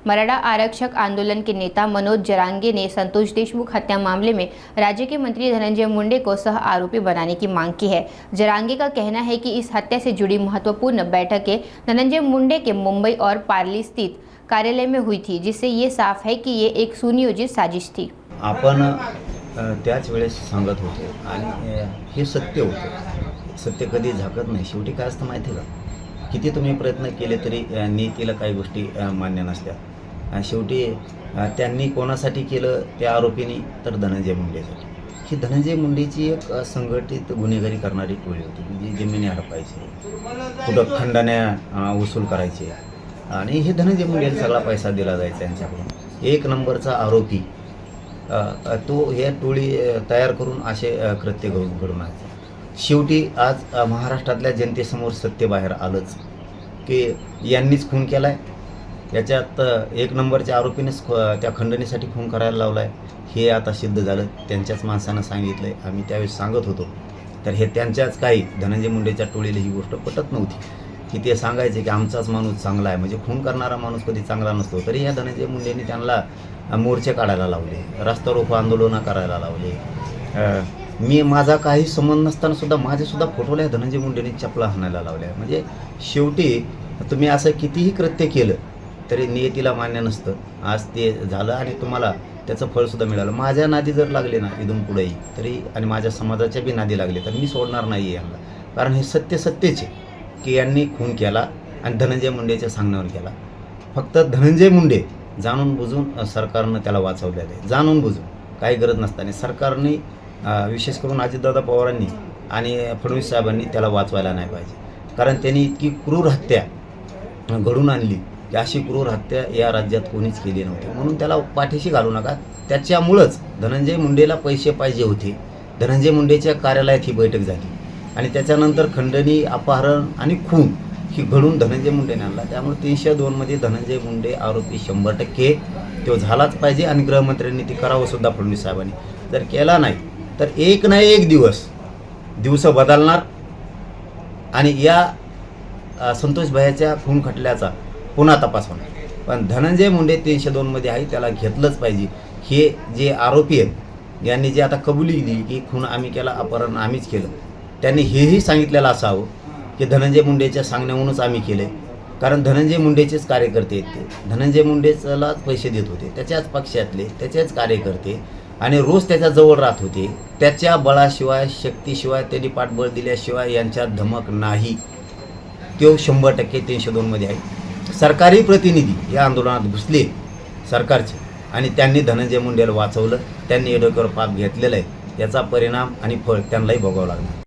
मराठा आरक्षक आंदोलन के नेता मनोज जरांगे ने संतोष देशमुख हत्या मामले में राज्य के मंत्री धनंजय मुंडे को सह आरोपी बनाने की मांग की है। जरांगे का कहना है कि इस हत्या से जुड़ी महत्वपूर्ण बैठकें धनंजय मुंडे के मुंबई और पार्ली स्थित कार्यालय में हुई थी, जिससे ये साफ है कि ये एक सुनियोजित साजिश थी। आपण त्याच वेळेस सांगत होतो आणि हे सत्य होतं। सत्य कधी झाकत नाही। शेवटी काय असतं माहिती आहे का, किती तुम्ही प्रयत्न केले तरी नीतीला काही गोष्टी मान्य नसतात। शेवटी त्यांनी कोणासाठी केलं त्या आरोपींनी, तर धनंजय मुंडेसाठी। ही धनंजय मुंडेची एक संघटित गुन्हेगारी करणारी टोळी होती, म्हणजे जमिनी हडपायची, कुठं खंडण्या वसूल करायचे आणि हे धनंजय मुंडेला सगळा पैसा दिला जायचा त्यांच्याकडून। एक नंबरचा आरोपी तो हे टोळी तयार करून असे कृत्य घडून आणायचे। शेवटी आज महाराष्ट्रातल्या जनतेसमोर सत्य बाहेर आलंच की यांनीच खून केलाय। याच्यात एक नंबरच्या आरोपीनेच त्या खंडणीसाठी खून करायला लावलाय, हे आता सिद्ध झालं। त्यांच्याच माणसानं सांगितलंय, आम्ही त्यावेळेस सांगत होतो। तर हे त्यांच्याच काही धनंजय मुंडेच्या टोळीला ही गोष्ट पटत नव्हती की ते सांगायचे की आमचाच माणूस चांगला आहे, म्हणजे खून करणारा माणूस कधी चांगला नसतो। तरी या धनंजय मुंडेंनी त्यांना मोर्चे काढायला लावले, रस्ता रोको आंदोलनं करायला लावले। मी माझा काही संबंध नसताना सुद्धा माझेसुद्धा फोटोला धनंजय मुंडेंनी चपला हाणायला लावल्या। म्हणजे शेवटी तुम्ही असं कितीही कृत्य केलं तरी नियतीला मान्य नसतं। आज ते झालं आणि तुम्हाला त्याचं फळसुद्धा मिळालं। माझ्या नादी जर लागले ना इथून पुढेही तरी, आणि माझ्या समाजाच्या बी नादी लागले, तर मी सोडणार नाही आहे यांना। कारण हे सत्यच आहे की यांनी खून केला आणि धनंजय मुंडेच्या सांगण्यावर केला। फक्त धनंजय मुंडे जाणून बुजून सरकारनं त्याला वाचवलेलं आहे, जाणून बुजून, काही गरज नसताना सरकारने, विशेष करून अजितदादा पवारांनी आणि फडणवीस साहेबांनी त्याला वाचवायला नाही पाहिजे। कारण त्यांनी इतकी क्रूर हत्या घडून आणली की अशी क्रूर हत्या या राज्यात कोणीच केली नव्हती। म्हणून त्याला पाठीशी घालू नका। त्याच्यामुळंच धनंजय मुंडेला पैसे पाहिजे होते, धनंजय मुंडेच्या कार्यालयात ही बैठक झाली आणि त्याच्यानंतर खंडणी, अपहरण आणि खून ही घडून धनंजय मुंडेने आणला। त्यामुळे 302 मध्ये धनंजय मुंडे आरोपी 100% तो झालाच पाहिजे आणि गृहमंत्र्यांनी ती करावं सुद्धा। फडणवीस साहेबांनी जर केला नाही तर एक ना एक दिवस बदलणार आणि या संतोष भैयाच्या खून खटल्याचा पुन्हा तपास होणार। पण धनंजय मुंडे 302 मध्ये आहे, त्याला घेतलंच पाहिजे। हे जे आरोपी आहेत यांनी जे आता कबुली दिली की खून आम्ही केला, अपहरण आम्हीच केलं, त्यांनी हेही सांगितलेलं असावं की धनंजय मुंडेच्या सांगण्यावरूनच आम्ही केले। कारण धनंजय मुंडेचेच कार्यकर्ते आहेत ते, धनंजय मुंडेलाच पैसे देत होते, त्याच्याच पक्षातले, त्याचेच कार्यकर्ते आणि रोज त्याच्याजवळ राहत होते। त्याच्या बळाशिवाय, शक्तीशिवाय, त्यांनी पाठबळ दिल्याशिवाय यांच्यात धमक नाही। तो 100% 302 मध्ये आहे। सरकारी प्रतिनिधी या आंदोलनात घुसले सरकारचे आणि त्यांनी धनंजय मुंडेला वाचवलं। त्यांनी डोक्यावर पाप घेतलेलं आहे, याचा परिणाम आणि फळ त्यांनाही भोगावं लागणार।